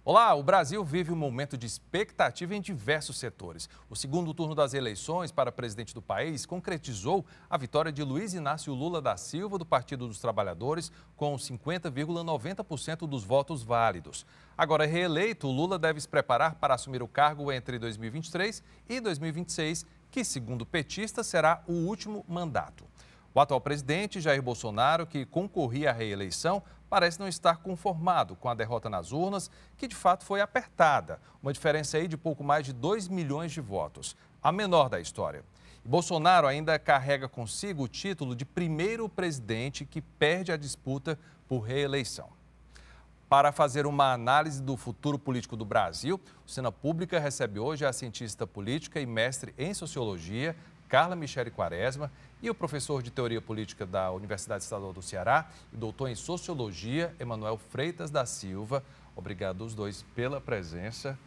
Olá, o Brasil vive um momento de expectativa em diversos setores. O segundo turno das eleições para presidente do país concretizou a vitória de Luiz Inácio Lula da Silva, do Partido dos Trabalhadores, com 50,90% dos votos válidos. Agora reeleito, Lula deve se preparar para assumir o cargo entre 2023 e 2026, que, segundo petistas, será o último mandato. O atual presidente, Jair Bolsonaro, que concorria à reeleição, parece não estar conformado com a derrota nas urnas, que de fato foi apertada. Uma diferença aí de pouco mais de 2 milhões de votos, a menor da história. E Bolsonaro ainda carrega consigo o título de primeiro presidente que perde a disputa por reeleição. Para fazer uma análise do futuro político do Brasil, o Cena Pública recebe hoje a cientista política e mestre em sociologia, Carla Michele Quaresma, e o professor de teoria política da Universidade Estadual do Ceará e doutor em sociologia, Emanuel Freitas da Silva. Obrigado os dois pela presença.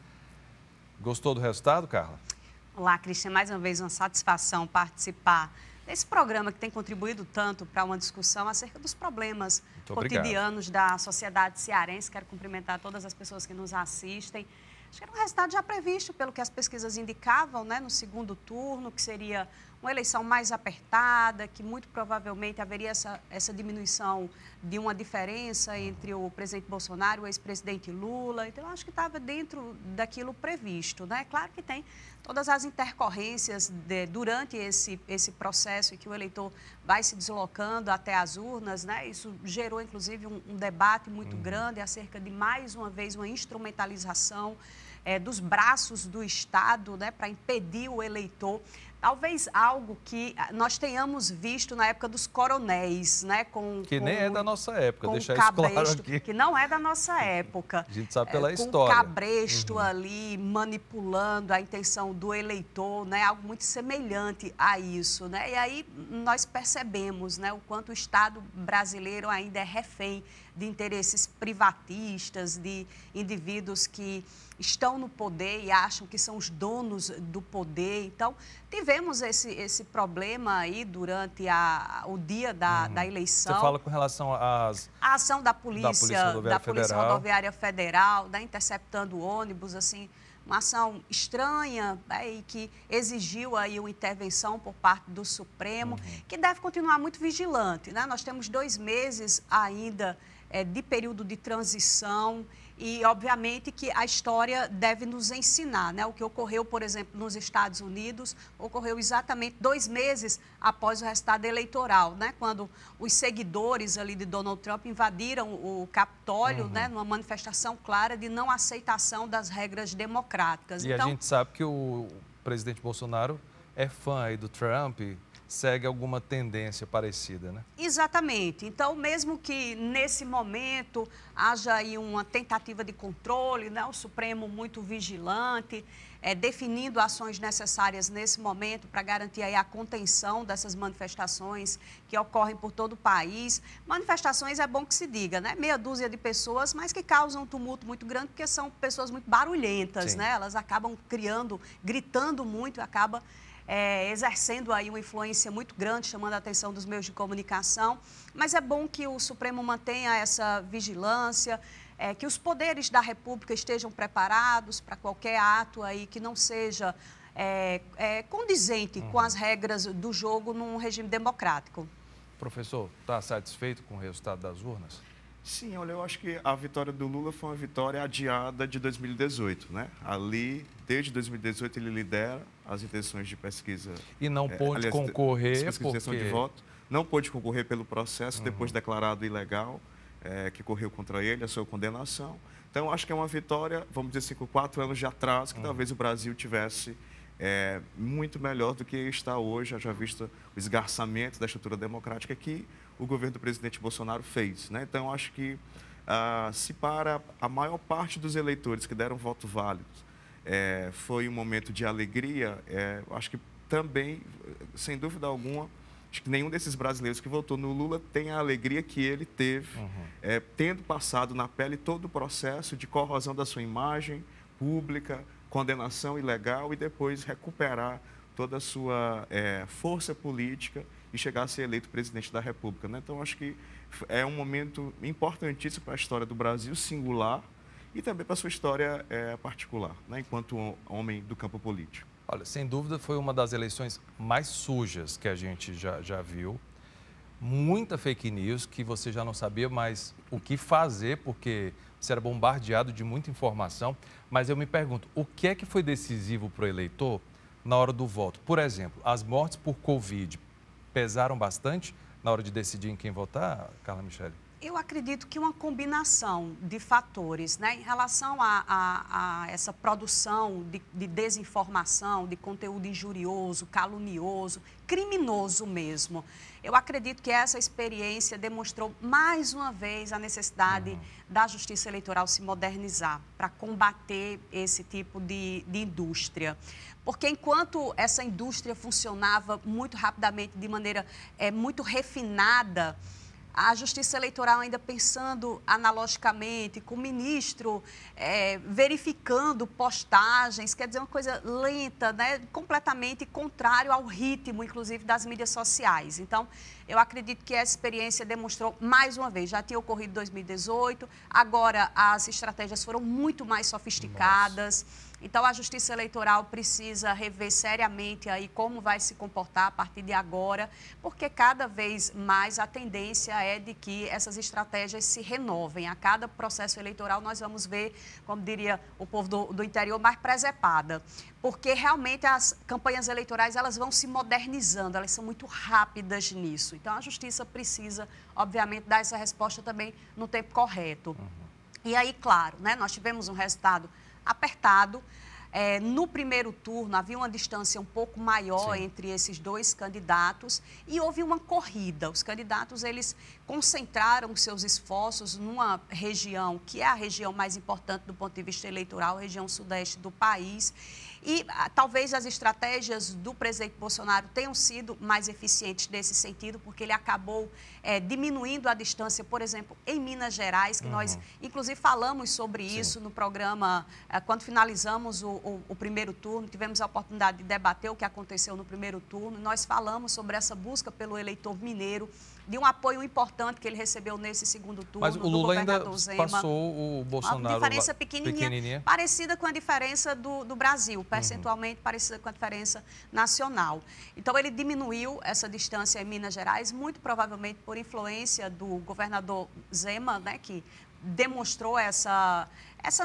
Gostou do resultado, Carla? Olá, Cristian. Mais uma vez, uma satisfação participar desse programa que tem contribuído tanto para uma discussão acerca dos problemas cotidianos da sociedade cearense. Quero cumprimentar todas as pessoas que nos assistem. Acho que era um resultado já previsto pelo que as pesquisas indicavam, né, no segundo turno, que seria uma eleição mais apertada, que muito provavelmente haveria essa diminuição de uma diferença entre o presidente Bolsonaro e o ex-presidente Lula. Então, acho que estava dentro daquilo previsto, né? Claro que tem todas as intercorrências durante esse processo em que o eleitor vai se deslocando até as urnas, né? Isso gerou, inclusive, um debate muito grande acerca de, mais uma vez, uma instrumentalização dos braços do Estado, né, para impedir o eleitor. Talvez algo que nós tenhamos visto na época dos coronéis, né? Nem é da nossa época, deixar isso Cabresto, claro aqui. Que não é da nossa época. A gente sabe pela com história. Com o Cabresto ali manipulando a intenção do eleitor, né? Algo muito semelhante a isso, né? E aí nós percebemos, né, o quanto o Estado brasileiro ainda é refém de interesses privatistas, de indivíduos que estão no poder e acham que são os donos do poder. Então, tivemos esse problema aí durante o dia da eleição. Você fala com relação à ação da Polícia Rodoviária Federal, né, interceptando ônibus, assim, uma ação estranha, né, e que exigiu aí uma intervenção por parte do Supremo, que deve continuar muito vigilante, né? Nós temos 2 meses ainda de período de transição e, obviamente, que a história deve nos ensinar, né? O que ocorreu, por exemplo, nos Estados Unidos, ocorreu exatamente 2 meses após o resultado eleitoral, né? Quando os seguidores ali de Donald Trump invadiram o Capitólio, né? Numa manifestação clara de não aceitação das regras democráticas. E então, a gente sabe que o presidente Bolsonaro é fã aí do Trump, segue alguma tendência parecida, né? Exatamente. Então, mesmo que nesse momento haja aí uma tentativa de controle, né? O Supremo muito vigilante, definindo ações necessárias nesse momento para garantir aí a contenção dessas manifestações que ocorrem por todo o país. Manifestações, é bom que se diga, né? Meia dúzia de pessoas, mas que causam um tumulto muito grande, porque são pessoas muito barulhentas, né? Elas acabam gritando muito e acabam exercendo aí uma influência muito grande, chamando a atenção dos meios de comunicação. Mas é bom que o Supremo mantenha essa vigilância, que os poderes da República estejam preparados para qualquer ato aí que não seja condizente com as regras do jogo num regime democrático. Professor, está satisfeito com o resultado das urnas? Sim, olha, eu acho que a vitória do Lula foi uma vitória adiada de 2018, né? Ali, desde 2018, ele lidera as intenções de pesquisa. E não pôde concorrer porque de voto. Não pôde concorrer pelo processo, depois declarado ilegal, que correu contra ele, a sua condenação. Então, acho que é uma vitória, vamos dizer assim, com 4 anos de atraso, que talvez o Brasil tivesse muito melhor do que está hoje, já visto o esgarçamento da estrutura democrática que o governo do presidente Bolsonaro fez, né? Então, acho que se para a maior parte dos eleitores que deram voto válido foi um momento de alegria, acho que também, sem dúvida alguma, acho que nenhum desses brasileiros que votou no Lula tem a alegria que ele teve, tendo passado na pele todo o processo de corrosão da sua imagem pública, condenação ilegal e depois recuperar toda a sua força política e chegar a ser eleito presidente da República, né? Então, acho que é um momento importantíssimo para a história do Brasil, singular, e também para a sua história particular, né, enquanto homem do campo político. Olha, sem dúvida foi uma das eleições mais sujas que a gente já viu. Muita fake news que você já não sabia mais o que fazer, porque você era bombardeado de muita informação. Mas eu me pergunto, o que é que foi decisivo para o eleitor na hora do voto? Por exemplo, as mortes por Covid pesaram bastante na hora de decidir em quem votar, Carla Michele? Eu acredito que uma combinação de fatores, né, em relação a essa produção de desinformação, de conteúdo injurioso, calunioso, criminoso mesmo. Eu acredito que essa experiência demonstrou mais uma vez a necessidade da Justiça Eleitoral se modernizar para combater esse tipo de indústria. Porque enquanto essa indústria funcionava muito rapidamente, de maneira muito refinada, a Justiça Eleitoral ainda pensando analogicamente, com o ministro verificando postagens, quer dizer, uma coisa lenta, né? Completamente contrário ao ritmo, inclusive, das mídias sociais. Então, eu acredito que essa experiência demonstrou, mais uma vez, já tinha ocorrido em 2018, agora as estratégias foram muito mais sofisticadas. Nossa. Então, a Justiça Eleitoral precisa rever seriamente aí como vai se comportar a partir de agora, porque cada vez mais a tendência é de que essas estratégias se renovem. A cada processo eleitoral nós vamos ver, como diria o povo do interior, mais presepada. Porque realmente as campanhas eleitorais elas vão se modernizando, elas são muito rápidas nisso. Então, a Justiça precisa, obviamente, dar essa resposta também no tempo correto. E aí, claro, né, nós tivemos um resultado apertado. No primeiro turno, havia uma distância um pouco maior entre esses dois candidatos e houve uma corrida. Os candidatos, eles concentraram seus esforços numa região que é a região mais importante do ponto de vista eleitoral, a região sudeste do país. E talvez as estratégias do presidente Bolsonaro tenham sido mais eficientes nesse sentido, porque ele acabou diminuindo a distância, por exemplo, em Minas Gerais, que nós, inclusive, falamos sobre isso no programa, quando finalizamos o primeiro turno, tivemos a oportunidade de debater o que aconteceu no primeiro turno, nós falamos sobre essa busca pelo eleitor mineiro, de um apoio importante que ele recebeu nesse segundo turno. Mas o Lula ainda passou o Bolsonaro. Uma diferença pequenininha, parecida com a diferença do Brasil, percentualmente parecida com a diferença nacional. Então, ele diminuiu essa distância em Minas Gerais, muito provavelmente por influência do governador Zema, né, que demonstrou essa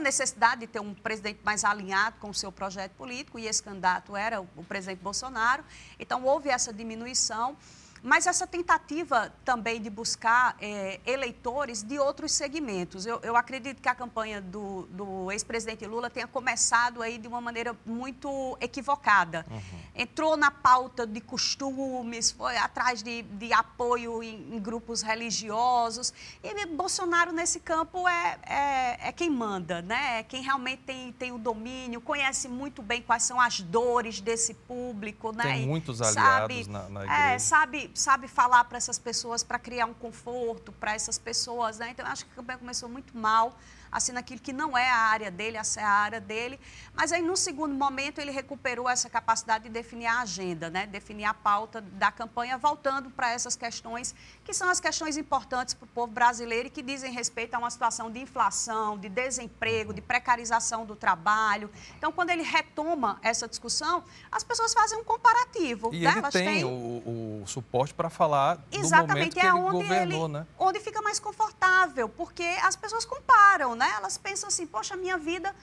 necessidade de ter um presidente mais alinhado com o seu projeto político, e esse candidato era o presidente Bolsonaro. Então, houve essa diminuição. Mas essa tentativa também de buscar eleitores de outros segmentos. Eu acredito que a campanha do ex-presidente Lula tenha começado aí de uma maneira muito equivocada. Entrou na pauta de costumes, foi atrás de apoio em grupos religiosos. E Bolsonaro, nesse campo, é quem manda, né? É quem realmente tem o domínio, conhece muito bem quais são as dores desse público, né? Tem muitos aliados na igreja. Sabe falar para essas pessoas, para criar um conforto para essas pessoas, né? Então, eu acho que a campanha começou muito mal, assim, naquilo que não é a área dele, essa é a área dele. Mas aí, no segundo momento, ele recuperou essa capacidade de definir a agenda, né? Definir a pauta da campanha, voltando para essas questões, que são as questões importantes para o povo brasileiro e que dizem respeito a uma situação de inflação, de desemprego, de precarização do trabalho. Então, quando ele retoma essa discussão, as pessoas fazem um comparativo. E né? ele tem o suporte para falar do momento que ele governou, né? Onde fica mais confortável, porque as pessoas comparam, né? Elas pensam assim, poxa, minha vida,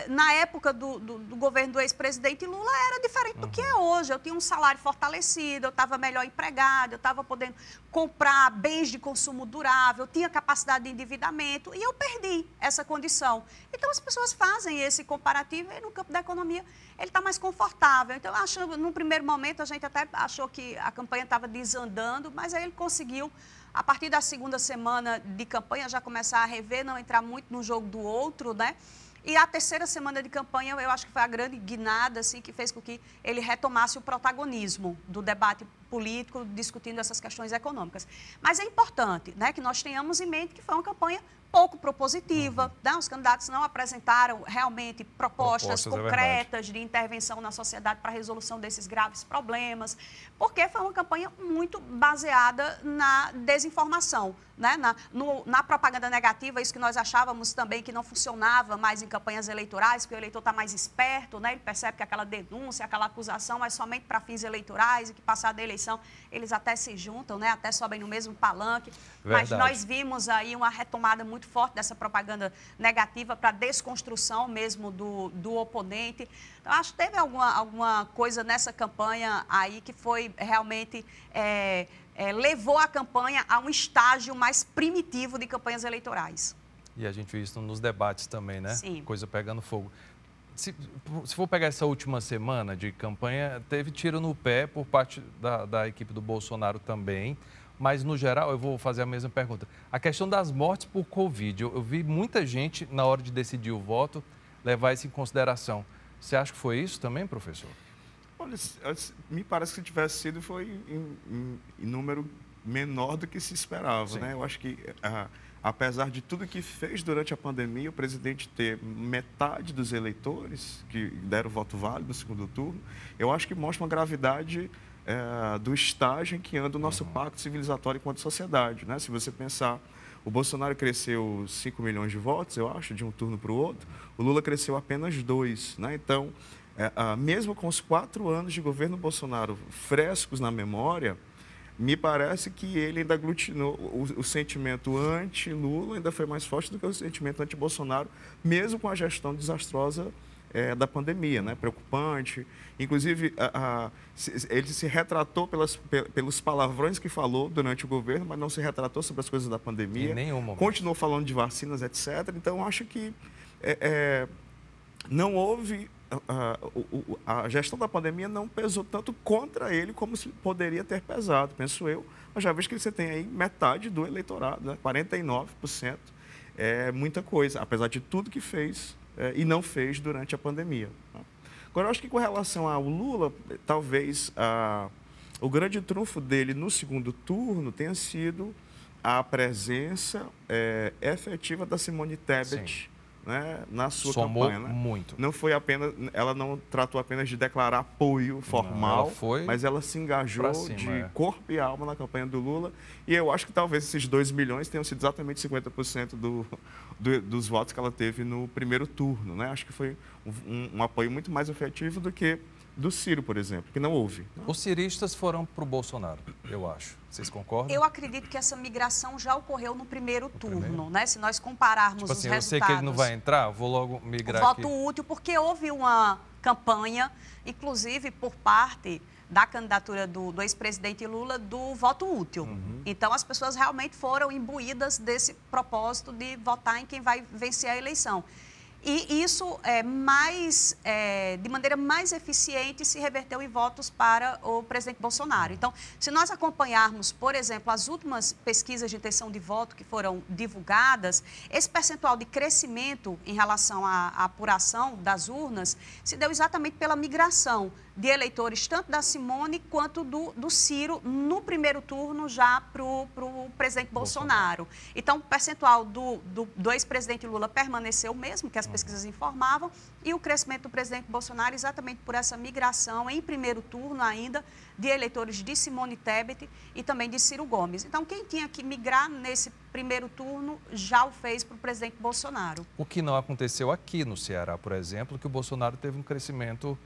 na época do governo do ex-presidente Lula, era diferente do que é hoje. Eu tinha um salário fortalecido, eu estava melhor empregado, eu estava podendo comprar bens de consumo durável, tinha capacidade de endividamento, e eu perdi essa condição. Então, as pessoas fazem esse comparativo e no campo da economia ele está mais confortável. Então, no primeiro momento, a gente até achou que a campanha estava desandando, mas aí ele conseguiu, a partir da segunda semana de campanha, já começar a rever, não entrar muito no jogo do outro, né? E a terceira semana de campanha, eu acho que foi a grande guinada, assim, que fez com que ele retomasse o protagonismo do debate político, discutindo essas questões econômicas. Mas é importante, né, que nós tenhamos em mente que foi uma campanha pouco propositiva, né? Os candidatos não apresentaram realmente propostas concretas de intervenção na sociedade para a resolução desses graves problemas, porque foi uma campanha muito baseada na desinformação, né? Na propaganda negativa, isso que nós achávamos também que não funcionava mais em campanhas eleitorais, porque o eleitor está mais esperto, né? Ele percebe que aquela denúncia, aquela acusação é somente para fins eleitorais e que, passada a eleição, eles até se juntam, né? Até sobem no mesmo palanque. Verdade. Mas nós vimos aí uma retomada muito forte dessa propaganda negativa para desconstrução mesmo do oponente. Então, acho que teve alguma coisa nessa campanha aí que foi realmente... levou a campanha a um estágio mais primitivo de campanhas eleitorais. E a gente viu isso nos debates também, né? Sim. Coisa pegando fogo. Se for pegar essa última semana de campanha, teve tiro no pé por parte da equipe do Bolsonaro também. Mas, no geral, eu vou fazer a mesma pergunta. A questão das mortes por Covid, eu vi muita gente, na hora de decidir o voto, levar isso em consideração. Você acha que foi isso também, professor? Olha, me parece que tivesse sido, foi em número menor do que se esperava, Sim. né? Eu acho que, apesar de tudo que fez durante a pandemia, o presidente ter metade dos eleitores que deram voto válido no segundo turno, eu acho que mostra uma gravidade do estágio em que anda o nosso pacto civilizatório enquanto sociedade, né? Se você pensar, o Bolsonaro cresceu 5 milhões de votos, eu acho, de um turno para o outro, o Lula cresceu apenas 2, né? Então, mesmo com os 4 anos de governo Bolsonaro frescos na memória, me parece que ele ainda aglutinou o sentimento anti-Lula, ainda foi mais forte do que o sentimento anti-Bolsonaro, mesmo com a gestão desastrosa da pandemia, né? Preocupante. Inclusive, ele se retratou pelos palavrões que falou durante o governo, mas não se retratou sobre as coisas da pandemia. Em nenhum momento. Continuou falando de vacinas, etc. Então, acho que não houve... A gestão da pandemia não pesou tanto contra ele como se poderia ter pesado, penso eu. Mas já vejo que você tem aí metade do eleitorado, né? 49%. É muita coisa, apesar de tudo que fez e não fez durante a pandemia. Agora, eu acho que com relação ao Lula, talvez o grande trunfo dele no segundo turno tenha sido a presença efetiva da Simone Tebet, né, na sua campanha. Né? Muito. Não foi apenas, ela não tratou apenas de declarar apoio formal, mas ela se engajou de corpo e alma na campanha do Lula. E eu acho que talvez esses 2 milhões tenham sido exatamente 50% dos votos que ela teve no primeiro turno. Né? Acho que foi um apoio muito mais efetivo do que do Ciro, por exemplo, que não houve. Os ciristas foram para o Bolsonaro, eu acho. Vocês concordam? Eu acredito que essa migração já ocorreu no primeiro turno, né? Se nós compararmos tipo assim, os resultados... eu sei que ele não vai entrar, vou logo migrar aqui. Voto útil, porque houve uma campanha, inclusive por parte da candidatura do ex-presidente Lula, do voto útil. Então, as pessoas realmente foram imbuídas desse propósito de votar em quem vai vencer a eleição. E isso, de maneira mais eficiente, se reverteu em votos para o presidente Bolsonaro. Então, se nós acompanharmos, por exemplo, as últimas pesquisas de intenção de voto que foram divulgadas, esse percentual de crescimento em relação à apuração das urnas se deu exatamente pela migração de eleitores, tanto da Simone quanto do Ciro, no primeiro turno já para o presidente Bolsonaro. Então, o percentual do ex-presidente Lula permaneceu o mesmo, que as pesquisas informavam, e o crescimento do presidente Bolsonaro exatamente por essa migração, em primeiro turno ainda, de eleitores de Simone Tebet e também de Ciro Gomes. Então, quem tinha que migrar nesse primeiro turno já o fez para o presidente Bolsonaro. O que não aconteceu aqui no Ceará, por exemplo, que o Bolsonaro teve um crescimento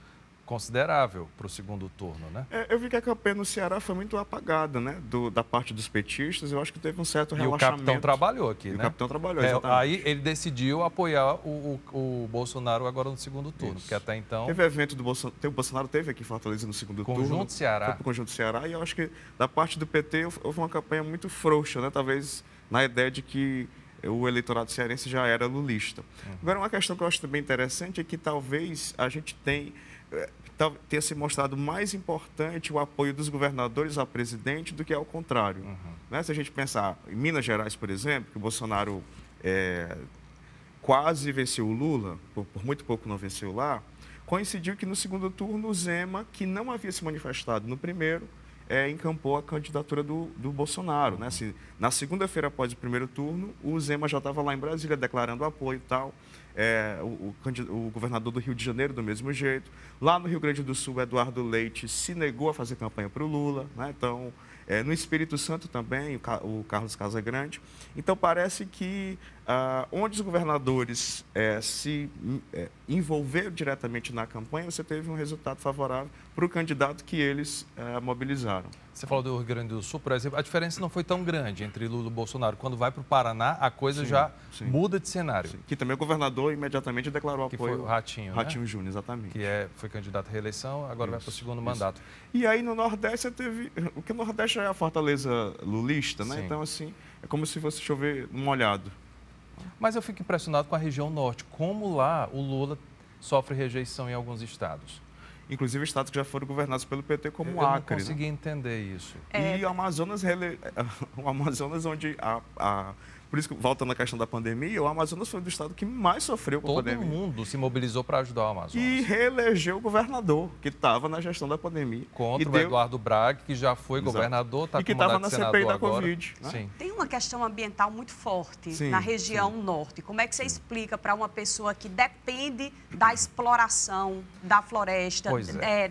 considerável para o segundo turno, né? Eu vi que a campanha no Ceará foi muito apagada, né? Da parte dos petistas, eu acho que teve um certo relaxamento. E o capitão trabalhou aqui, né? O capitão trabalhou, exatamente. Aí ele decidiu apoiar o Bolsonaro agora no segundo turno, porque até então... Teve evento do Bolsonaro, o Bolsonaro teve aqui em Fortaleza no segundo turno. Conjunto Ceará. Foi para o Conjunto Ceará, e eu acho que da parte do PT houve uma campanha muito frouxa, né? Talvez na ideia de que o eleitorado cearense já era lulista. Agora, uma questão que eu acho também interessante é que talvez a gente tenha se mostrado mais importante o apoio dos governadores ao presidente do que ao contrário. Né? Se a gente pensar em Minas Gerais, por exemplo, que o Bolsonaro quase venceu o Lula, por muito pouco não venceu lá, coincidiu que no segundo turno o Zema, que não havia se manifestado no primeiro, encampou a candidatura do Bolsonaro. Né? Assim, na segunda-feira, após o primeiro turno, o Zema já estava lá em Brasília declarando apoio e tal. O governador do Rio de Janeiro, do mesmo jeito. Lá no Rio Grande do Sul, Eduardo Leite se negou a fazer campanha para o Lula. Né? Então, no Espírito Santo também, o Carlos Casagrande. Então, parece que onde os governadores se envolveram diretamente na campanha, você teve um resultado favorável para o candidato que eles mobilizaram. Você falou do Rio Grande do Sul, por exemplo, a diferença não foi tão grande entre Lula e Bolsonaro. Quando vai para o Paraná, a coisa já muda de cenário. Sim. Que também o governador imediatamente declarou que apoio. Foi o Ratinho, Ratinho Júnior, exatamente. Que foi candidato à reeleição, agora vai para o segundo mandato. E aí no Nordeste você teve... Porque o Nordeste é a fortaleza lulista, né? Sim. Então, assim, é como se fosse chover molhado. Mas eu fico impressionado com a região norte, como lá o Lula sofre rejeição em alguns estados. Inclusive estados que já foram governados pelo PT, como o Eu Acre. não consegui entender isso. E o Amazonas, onde por isso que, voltando à questão da pandemia, o Amazonas foi o estado que mais sofreu com a pandemia. Todo mundo se mobilizou para ajudar o Amazonas. E reelegeu o governador, que estava na gestão da pandemia. Contra o Eduardo Braga, que já foi governador, está e que estava na CPI da Covid. Né? Sim. Tem uma questão ambiental muito forte na região norte. Como é que você explica para uma pessoa que depende da exploração da floresta,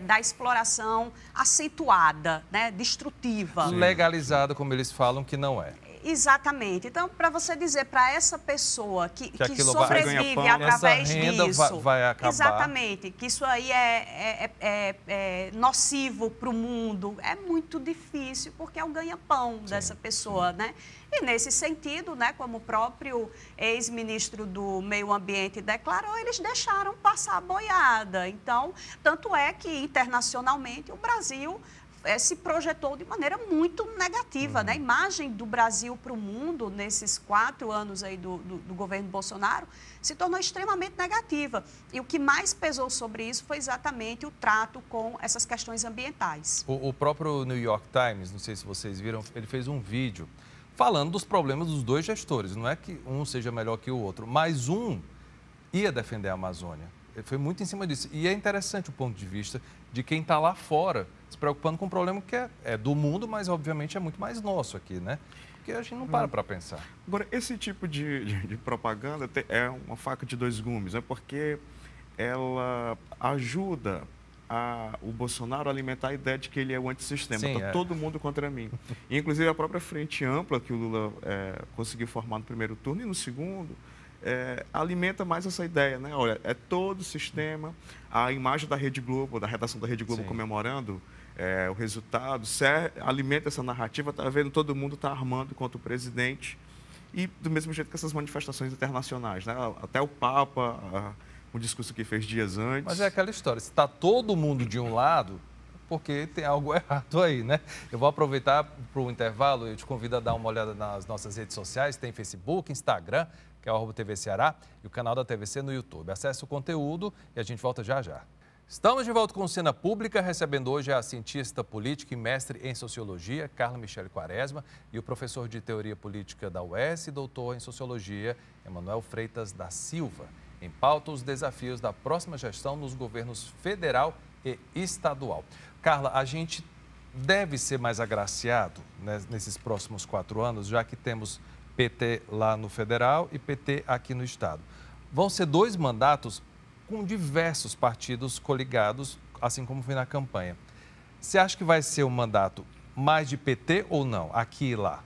da exploração acentuada, né, destrutiva? Legalizada, como eles falam, que não é. Exatamente. Então, para você dizer para essa pessoa que sobrevive através disso, vai acabar. Exatamente, que isso aí é nocivo para o mundo, é muito difícil, porque é o ganha-pão dessa pessoa, né? E nesse sentido, né, como o próprio ex-ministro do Meio Ambiente declarou, eles deixaram passar a boiada. Então, tanto é que internacionalmente o Brasil se projetou de maneira muito negativa, né? A imagem do Brasil para o mundo, nesses 4 anos aí do governo Bolsonaro, se tornou extremamente negativa. E o que mais pesou sobre isso foi exatamente o trato com essas questões ambientais. O próprio New York Times, não sei se vocês viram, ele fez um vídeo falando dos problemas dos dois gestores. Não é que um seja melhor que o outro, mas um ia defender a Amazônia. Ele foi muito em cima disso. E é interessante o ponto de vista de quem está lá fora, se preocupando com um problema que é do mundo, mas obviamente é muito mais nosso aqui, né? Porque a gente não para pensar. Agora, esse tipo de propaganda é uma faca de 2 gumes, né? Porque ela ajuda o Bolsonaro a alimentar a ideia de que ele é o antissistema. Está todo mundo contra mim. E, inclusive, a própria frente ampla que o Lula conseguiu formar no primeiro turno e no segundo, alimenta mais essa ideia, né? Olha, é todo o sistema, a imagem da Rede Globo, da redação da Rede Globo comemorando o resultado, alimenta essa narrativa, está vendo todo mundo está armando contra o presidente, e do mesmo jeito que essas manifestações internacionais, né? Até o Papa, um discurso que fez dias antes. Mas é aquela história, se está todo mundo de um lado, porque tem algo errado aí, né? Eu vou aproveitar para o intervalo, eu te convido a dar uma olhada nas nossas redes sociais, tem Facebook, Instagram, que é o @TV Ceará, e o canal da TVC no YouTube. Acesse o conteúdo e a gente volta já já. Estamos de volta com Cena Pública, recebendo hoje a cientista política e mestre em Sociologia, Carla Michele Quaresma, e o professor de Teoria Política da UES e doutor em Sociologia, Emanuel Freitas da Silva. Em pauta, os desafios da próxima gestão nos governos federal e estadual. Carla, a gente deve ser mais agraciado, né, nesses próximos 4 anos, já que temos PT lá no federal e PT aqui no estado. Vão ser 2 mandatos com diversos partidos coligados, assim como foi na campanha. Você acha que vai ser um mandato mais de PT ou não, aqui e lá?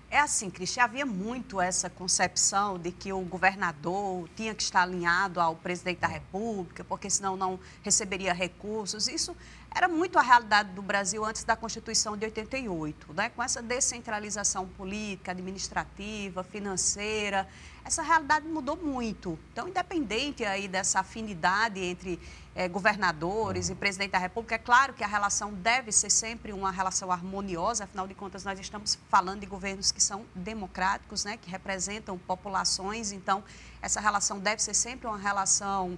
É assim, Cristian, havia muito essa concepção de que o governador tinha que estar alinhado ao presidente da República, porque senão não receberia recursos. Isso era muito a realidade do Brasil antes da Constituição de 88, né? Com essa descentralização política, administrativa, financeira, essa realidade mudou muito. Então, independente aí dessa afinidade entre governadores e presidente da República, é claro que a relação deve ser sempre uma relação harmoniosa, afinal de contas nós estamos falando de governos que são democráticos, né, que representam populações, então essa relação deve ser sempre uma relação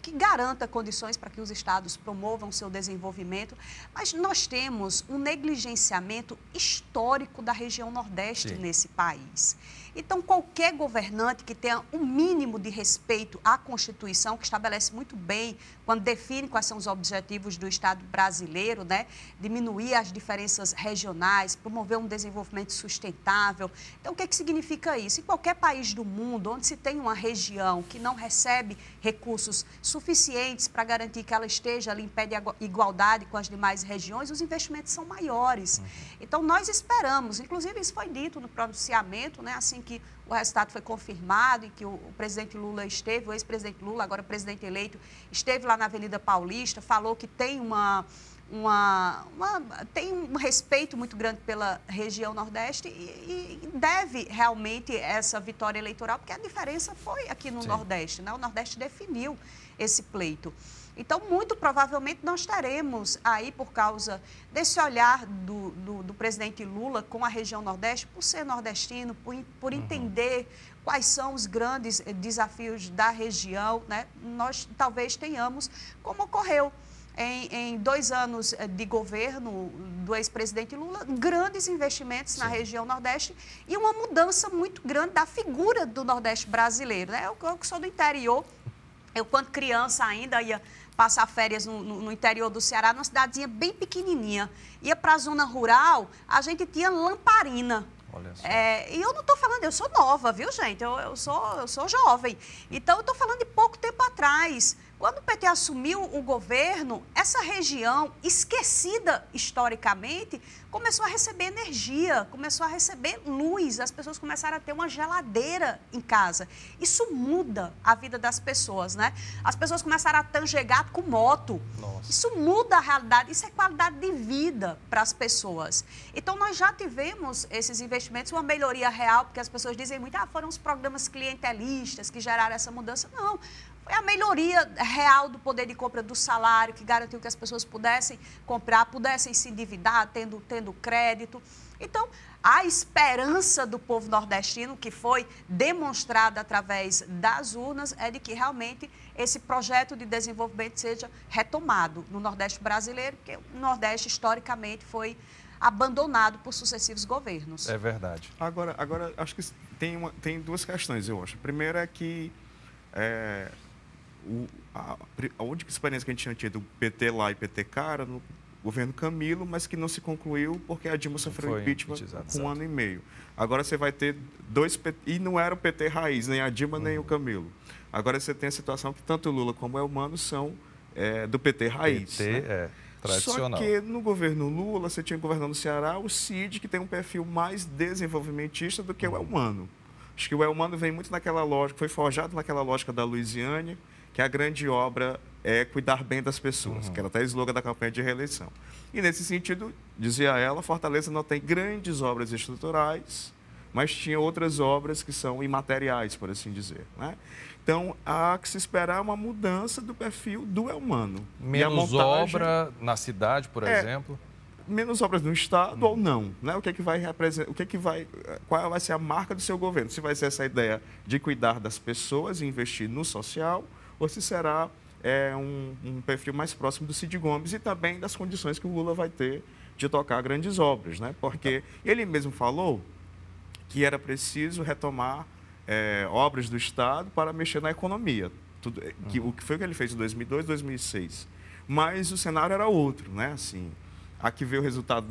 que garanta condições para que os estados promovam seu desenvolvimento, mas nós temos um negligenciamento histórico da região Nordeste nesse país. Então, qualquer governante que tenha um mínimo de respeito à Constituição, que estabelece muito bem, quando define quais são os objetivos do Estado brasileiro, né? Diminuir as diferenças regionais, promover um desenvolvimento sustentável. Então, o que significa isso? Em qualquer país do mundo, onde se tem uma região que não recebe recursos suficientes para garantir que ela esteja ali em pé de igualdade com as demais regiões, os investimentos são maiores. Então, nós esperamos, inclusive isso foi dito no pronunciamento, né? Assim que o resultado foi confirmado e que o presidente Lula esteve, o ex-presidente Lula, agora presidente eleito, esteve lá na Avenida Paulista, falou que tem tem um respeito muito grande pela região Nordeste e deve realmente essa vitória eleitoral, porque a diferença foi aqui no Nordeste, né? O Nordeste definiu esse pleito. Então, muito provavelmente, nós teremos aí, por causa desse olhar do presidente Lula com a região Nordeste, por ser nordestino, por entender quais são os grandes desafios da região, né? Nós talvez tenhamos, como ocorreu em 2 anos de governo do ex-presidente Lula, grandes investimentos na região Nordeste e uma mudança muito grande da figura do Nordeste brasileiro, né? Eu que sou do interior, eu, quando criança ainda, ia passar férias no interior do Ceará, numa cidadezinha bem pequenininha. Ia para a zona rural, a gente tinha lamparina. Olha só. E eu não estou falando, eu sou nova, viu, gente? Eu sou jovem. Então, eu estou falando de pouco tempo atrás. Quando o PT assumiu o governo, essa região, esquecida historicamente, começou a receber energia, começou a receber luz, as pessoas começaram a ter uma geladeira em casa. Isso muda a vida das pessoas, né? As pessoas começaram a tanger gato com moto. Nossa. Isso muda a realidade, isso é qualidade de vida para as pessoas. Então, nós já tivemos esses investimentos, uma melhoria real, porque as pessoas dizem muito, foram os programas clientelistas que geraram essa mudança. Não. Foi a melhoria real do poder de compra do salário, que garantiu que as pessoas pudessem comprar, pudessem se endividar, tendo crédito. Então, a esperança do povo nordestino, que foi demonstrada através das urnas, é de que realmente esse projeto de desenvolvimento seja retomado no Nordeste brasileiro, porque o Nordeste, historicamente, foi abandonado por sucessivos governos. É verdade. Agora acho que tem 2 questões, eu acho. A primeira é que a única experiência que a gente tinha tido, PT lá e PT cá, era no governo Camilo, mas que não se concluiu porque a Dilma sofreu impeachment com 1 ano e meio. Agora você vai ter 2 PT, e não era o PT raiz, nem a Dilma, nem o Camilo. Agora você tem a situação que tanto o Lula como o Elmano são do PT raiz. PT, tradicional. Só que no governo Lula, você tinha governando o Ceará, o Cid, que tem um perfil mais desenvolvimentista do que o Elmano. Acho que o Elmano vem muito naquela lógica, foi forjado naquela lógica da Luiziane, que a grande obra é cuidar bem das pessoas, que era até slogan da campanha de reeleição. E, nesse sentido, dizia ela, Fortaleza não tem grandes obras estruturais, mas tinha outras obras que são imateriais, por assim dizer, né? Então, há que se esperar uma mudança do perfil do Elmano. Menos obra na cidade, por exemplo? Menos obras no Estado ou não, né? O que é que vai representar, qual vai ser a marca do seu governo? Se vai ser essa ideia de cuidar das pessoas e investir no social, ou se será um perfil mais próximo do Cid Gomes e também das condições que o Lula vai ter de tocar grandes obras, né? Porque ele mesmo falou que era preciso retomar obras do Estado para mexer na economia. O que foi que ele fez em 2002, 2006. Mas o cenário era outro, né? Assim, aqui veio o resultado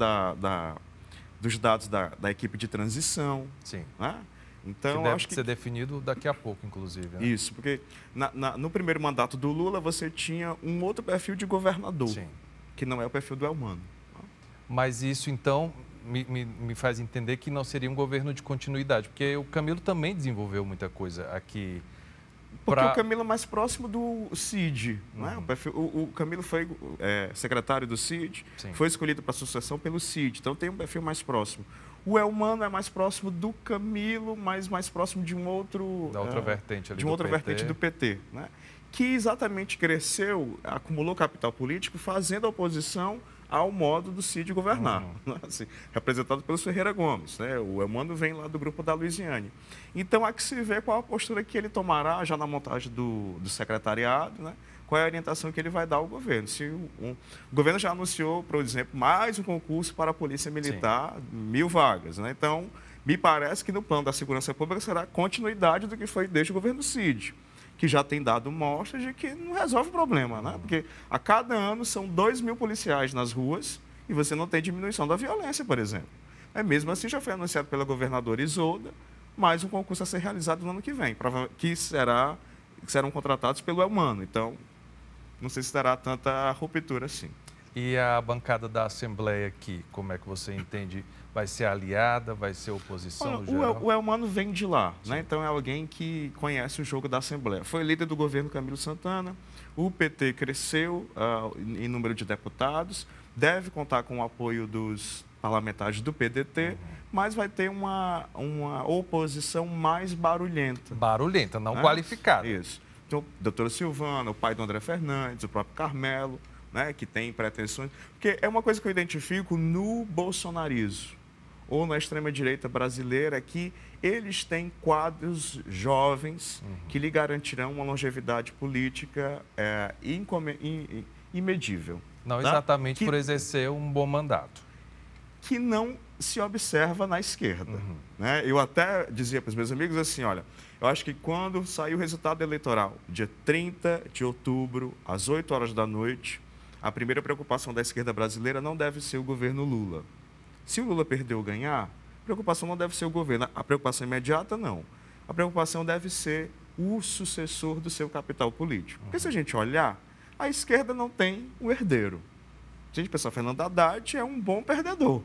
dos dados da equipe de transição. Sim. Né? Então, que deve ser definido daqui a pouco, inclusive. Né? Isso, porque no primeiro mandato do Lula, você tinha um outro perfil de governador, que não é o perfil do Elmano. Mas isso, então, me faz entender que não seria um governo de continuidade, porque o Camilo também desenvolveu muita coisa aqui. Porque o Camilo é mais próximo do Cid. Né? O Camilo foi secretário do Cid, foi escolhido para a sucessão pelo Cid, então tem um perfil mais próximo. O Elmano é mais próximo do Camilo, mas mais próximo de um outro... Da outra vertente ali de uma outra vertente do PT, né? Que exatamente cresceu, acumulou capital político, fazendo oposição ao modo do Cid governar, né? Assim, representado pelo Ferreira Gomes, né? O Elmano vem lá do grupo da Luiziane. Então, há que se ver qual a postura que ele tomará já na montagem do secretariado, né? Qual é a orientação que ele vai dar ao governo. Se o governo já anunciou, por exemplo, mais um concurso para a Polícia Militar, 1000 vagas, né? Então, Me parece que no plano da segurança pública será continuidade do que foi desde o governo Cid, que já tem dado mostras de que não resolve o problema, né? Porque a cada ano são 2.000 policiais nas ruas e você não tem diminuição da violência, por exemplo. Mesmo assim, já foi anunciado pela governadora Isolda mais um concurso a ser realizado no ano que vem, que serão contratados pelo Elmano. Então, não sei se terá tanta ruptura assim. E a bancada da Assembleia aqui, como é que você entende? Vai ser aliada, vai ser oposição? O Elmano vem de lá, né? Então é alguém que conhece o jogo da Assembleia. Foi líder do governo Camilo Santana, o PT cresceu em número de deputados, deve contar com o apoio dos parlamentares do PDT, mas vai ter uma oposição mais barulhenta. Barulhenta, não qualificada. Isso. Então, doutora Silvana, o pai do André Fernandes, o próprio Carmelo, né, que tem pretensões. Porque é uma coisa que eu identifico no bolsonarismo ou na extrema-direita brasileira, que eles têm quadros jovens que lhe garantirão uma longevidade política imedível. Não exatamente por exercer um bom mandato. Que não se observa na esquerda. Né? Eu até dizia para os meus amigos assim, olha, eu acho que quando sair o resultado eleitoral, dia 30 de outubro, às 8 horas da noite, a primeira preocupação da esquerda brasileira não deve ser o governo Lula. Se o Lula perder ou ganhar, a preocupação não deve ser o governo. A preocupação imediata, não. A preocupação deve ser o sucessor do seu capital político. Porque se a gente olhar, a esquerda não tem um herdeiro. Se a gente pensar, Fernando Haddad é um bom perdedor.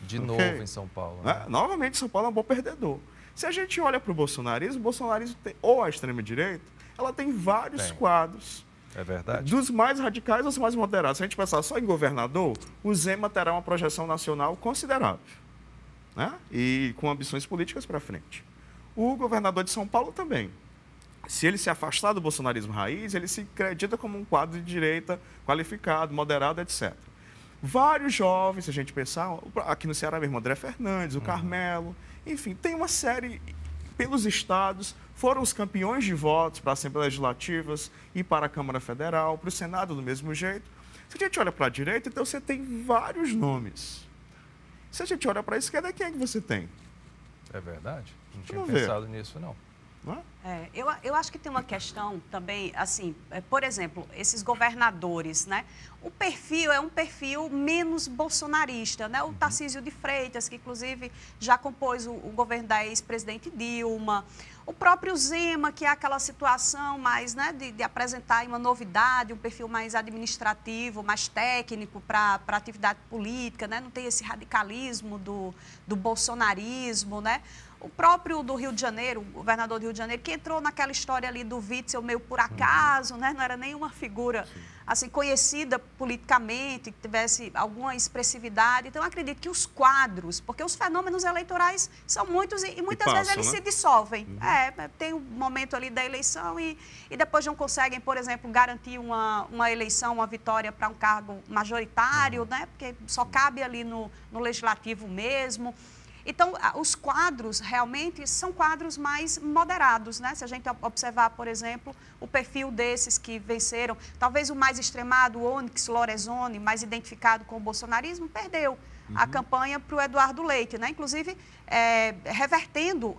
De novo em São Paulo. Né? Novamente, São Paulo é um bom perdedor. Se a gente olha para o bolsonarismo tem, ou a extrema-direita, ela tem vários quadros. É verdade. Dos mais radicais aos mais moderados. Se a gente pensar só em governador, o Zema terá uma projeção nacional considerável, né? E com ambições políticas para frente. O governador de São Paulo também. Se ele se afastar do bolsonarismo raiz, ele se acredita como um quadro de direita qualificado, moderado, etc. Vários jovens, se a gente pensar, aqui no Ceará mesmo, André Fernandes, o Carmelo, enfim, tem uma série pelos estados, foram os campeões de votos para Assembleias Legislativas e para a Câmara Federal, para o Senado do mesmo jeito. Se a gente olha para a direita, então você tem vários nomes. Se a gente olha para a esquerda, quem é que você tem? É verdade. Não tinha pensado nisso, não. Eu acho que tem uma questão também, assim, por exemplo, esses governadores, né? O perfil é um perfil menos bolsonarista, né? O Tarcísio de Freitas, que inclusive já compôs o governo da ex-presidente Dilma. O próprio Zema, que é aquela situação mais, né, de apresentar uma novidade, um perfil mais administrativo, mais técnico para a atividade política, né? Não tem esse radicalismo do bolsonarismo, né? O próprio do Rio de Janeiro, o governador do Rio de Janeiro, que entrou naquela história ali do Witzel meio por acaso, né? Não era nenhuma figura assim, conhecida politicamente, que tivesse alguma expressividade. Então, eu acredito que os quadros, porque os fenômenos eleitorais são muitos e muitas vezes eles se dissolvem. Tem um momento ali da eleição e depois não conseguem, por exemplo, garantir uma eleição, uma vitória para um cargo majoritário, né? Porque só cabe ali no legislativo mesmo. Então, os quadros realmente são quadros mais moderados, né? Se a gente observar, por exemplo, o perfil desses que venceram, talvez o mais extremado, o Onyx Lorenzoni, mais identificado com o bolsonarismo, perdeu a campanha para o Eduardo Leite, né? Inclusive revertendo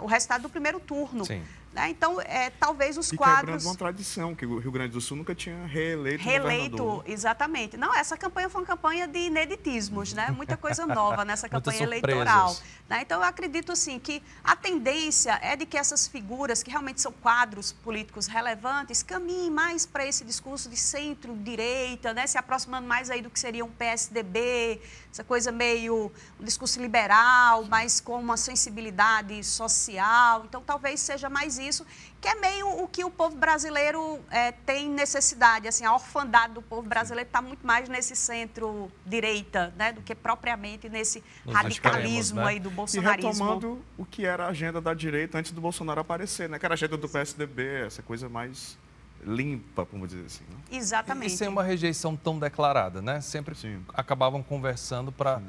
o resultado do primeiro turno. Sim. Né? Então, talvez os quadros... quebrando uma tradição, que o Rio Grande do Sul nunca tinha reeleito governador. Exatamente. Não, essa campanha foi uma campanha de ineditismos, né? Muita coisa nova nessa campanha surpresas. Eleitoral. Né? Então, eu acredito, assim, que a tendência é de que essas figuras, que realmente são quadros políticos relevantes, caminhem mais para esse discurso de centro-direita, né? Se aproximando mais aí do que seria um PSDB, essa coisa meio um discurso liberal, mas com uma sensibilidade social. Então, talvez seja mais isso, que é meio o que o povo brasileiro tem necessidade. Assim, a orfandade do povo brasileiro está muito mais nesse centro-direita, né, do que propriamente nesse radicalismo, né, aí do bolsonarismo. E retomando o que era a agenda da direita antes do Bolsonaro aparecer, né, que era a agenda do PSDB, essa coisa mais limpa, vamos dizer assim. Né? Exatamente. E sem uma rejeição tão declarada, né? Sempre acabavam conversando para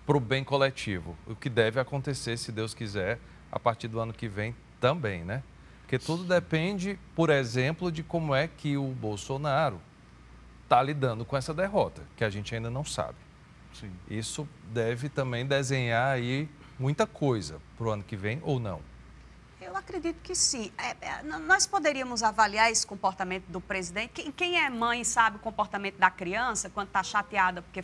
o bem coletivo. O que deve acontecer, se Deus quiser, a partir do ano que vem também, né? Porque tudo depende, por exemplo, de como é que o Bolsonaro está lidando com essa derrota, que a gente ainda não sabe. Sim. Isso deve também desenhar aí muita coisa para o ano que vem ou não? Eu acredito que sim. Nós poderíamos avaliar esse comportamento do presidente. Quem é mãe sabe o comportamento da criança quando está chateada porque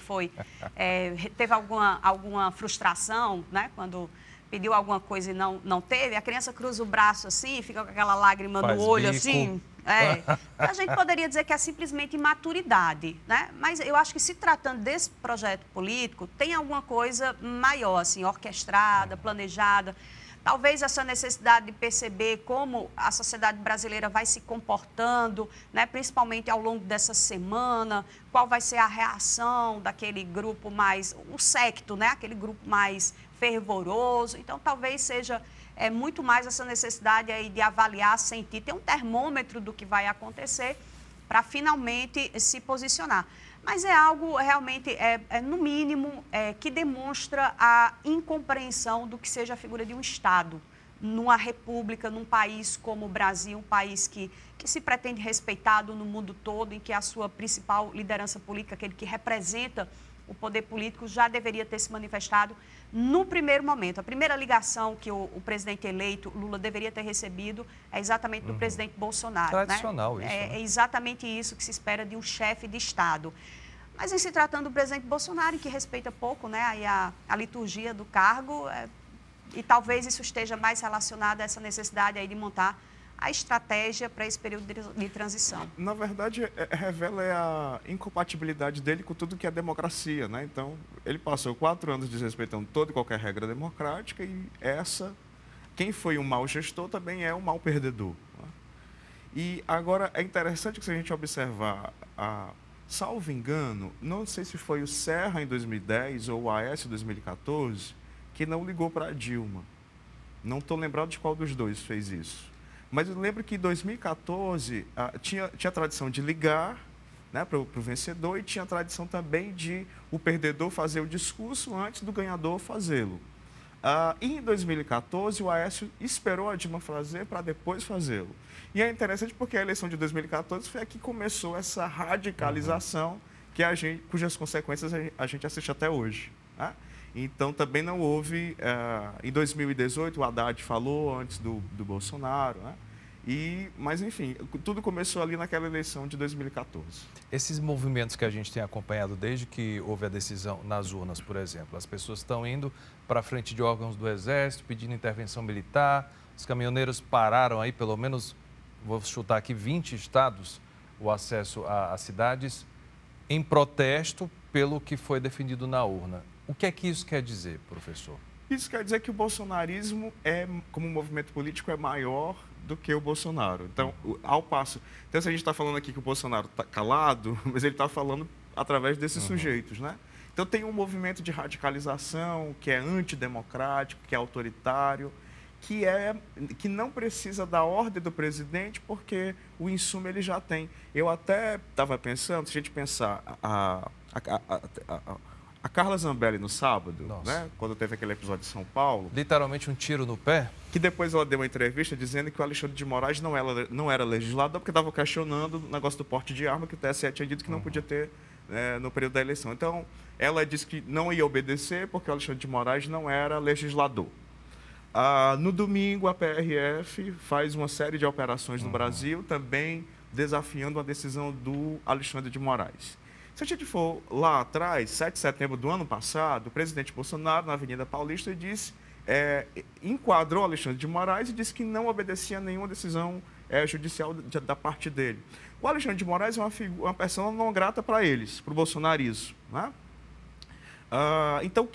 teve alguma frustração, né? Quando pediu alguma coisa e não teve, a criança cruza o braço assim, fica com aquela lágrima no olho assim. A gente poderia dizer que é simplesmente imaturidade, né? Mas eu acho que se tratando desse projeto político, tem alguma coisa maior, assim, orquestrada, planejada. Talvez essa necessidade de perceber como a sociedade brasileira vai se comportando, né, principalmente ao longo dessa semana, qual vai ser a reação daquele grupo mais, o secto, né, aquele grupo mais fervoroso. Então, talvez seja muito mais essa necessidade aí de avaliar, sentir, ter um termômetro do que vai acontecer para finalmente se posicionar. Mas é algo realmente, no mínimo, que demonstra a incompreensão do que seja a figura de um Estado, numa república, num país como o Brasil, um país que se pretende respeitado no mundo todo, em que a sua principal liderança política, aquele que representa o poder político, já deveria ter se manifestado no primeiro momento. A primeira ligação que o presidente eleito, Lula, deveria ter recebido é exatamente do presidente Bolsonaro. Tradicional, né? Isso. É exatamente isso que se espera de um chefe de Estado. Mas em se tratando do presidente Bolsonaro, que respeita pouco, né, aí a liturgia do cargo, e talvez isso esteja mais relacionado a essa necessidade aí de montar a estratégia para esse período de transição. Na verdade, revela a incompatibilidade dele com tudo que é democracia, né? Então, ele passou 4 anos desrespeitando toda e qualquer regra democrática e quem foi um mau gestor também é um mau perdedor. Né? E agora, é interessante que se a gente observar salvo engano, não sei se foi o Serra em 2010 ou o Aécio em 2014, que não ligou para a Dilma. Não estou lembrado de qual dos dois fez isso. Mas eu lembro que em 2014 tinha a tradição de ligar, né, para o vencedor, e tinha a tradição também de o perdedor fazer o discurso antes do ganhador fazê-lo. E em 2014, o Aécio esperou a Dilma fazer para depois fazê-lo. E é interessante porque a eleição de 2014 foi a que começou essa radicalização cujas consequências a gente assiste até hoje. Né? Então, também não houve... em 2018, o Haddad falou antes do Bolsonaro, né? Mas, enfim, tudo começou ali naquela eleição de 2014. Esses movimentos que a gente tem acompanhado desde que houve a decisão nas urnas, por exemplo, as pessoas estão indo para a frente de órgãos do Exército, pedindo intervenção militar, os caminhoneiros pararam aí, pelo menos, vou chutar aqui, 20 estados, o acesso a cidades, em protesto pelo que foi defendido na urna. O que é que isso quer dizer, professor? Isso quer dizer que o bolsonarismo, como movimento político, é maior do que o Bolsonaro. Então, ao passo... Então, se a gente está falando aqui que o Bolsonaro está calado, mas ele está falando através desses sujeitos, né? Então, tem um movimento de radicalização que é antidemocrático, que é autoritário, que não precisa da ordem do presidente, porque o insumo ele já tem. Eu até estava pensando, se a gente pensar... A Carla Zambelli, no sábado, né, quando teve aquele episódio de São Paulo... Literalmente um tiro no pé? Que depois ela deu uma entrevista dizendo que o Alexandre de Moraes não era legislador, porque estava questionando o negócio do porte de arma, que o TSE tinha dito que não podia ter no período da eleição. Então, ela disse que não ia obedecer, porque o Alexandre de Moraes não era legislador. No domingo, a PRF faz uma série de operações no Brasil, também desafiando a decisão do Alexandre de Moraes. Se a gente for lá atrás, 7 de setembro do ano passado, o presidente Bolsonaro, na Avenida Paulista, enquadrou Alexandre de Moraes e disse que não obedecia a nenhuma decisão judicial da parte dele. O Alexandre de Moraes é uma pessoa não grata para eles, para o bolsonarismo. Né? Então,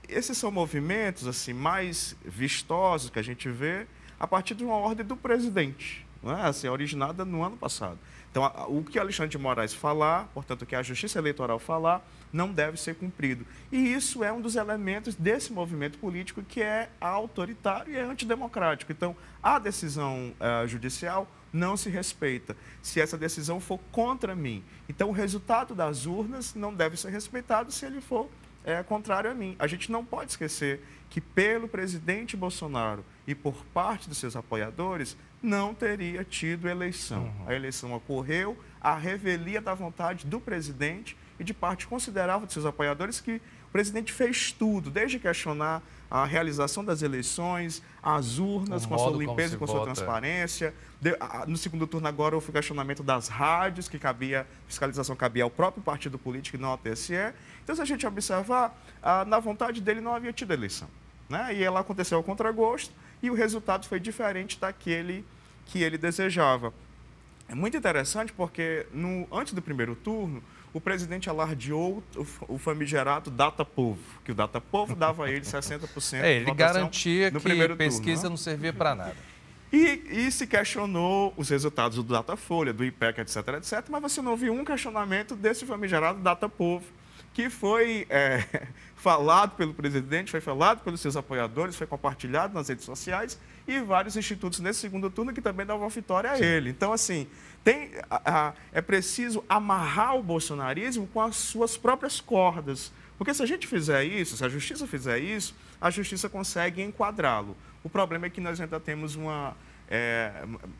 esses são movimentos assim, mais vistosos que a gente vê a partir de uma ordem do presidente, né? Assim, originada no ano passado. Então, o que Alexandre de Moraes falar, portanto, o que a Justiça Eleitoral falar, não deve ser cumprido. E isso é um dos elementos desse movimento político que é autoritário e é antidemocrático. Então, a decisão judicial não se respeita se essa decisão for contra mim. Então, o resultado das urnas não deve ser respeitado se ele for contrário a mim. A gente não pode esquecer que, pelo presidente Bolsonaro e por parte dos seus apoiadores, não teria tido eleição. A eleição ocorreu a revelia da vontade do presidente e de parte considerável de seus apoiadores que o presidente fez tudo, desde questionar a realização das eleições, as urnas com a sua limpeza e com a sua transparência. No segundo turno agora houve o questionamento das rádios, que fiscalização cabia ao próprio partido político e não ao TSE. Então, se a gente observar, na vontade dele não havia tido eleição, né? E ela aconteceu ao contragosto e o resultado foi diferente daquele que ele desejava. É muito interessante porque, antes do primeiro turno, o presidente alardeou o famigerado data-povo, que o data-povo dava a ele 60% ele de votação garantia no que primeiro pesquisa turno, não servia para nada. E se questionou os resultados do Datafolha, do IPEC, etc., etc., mas você não viu um questionamento desse famigerado data-povo, que foi falado pelo presidente, foi falado pelos seus apoiadores, foi compartilhado nas redes sociais e vários institutos nesse segundo turno que também davam vitória a ele. Então, assim, é preciso amarrar o bolsonarismo com as suas próprias cordas. Porque se a gente fizer isso, se a justiça fizer isso, a justiça consegue enquadrá-lo. O problema é que nós ainda temos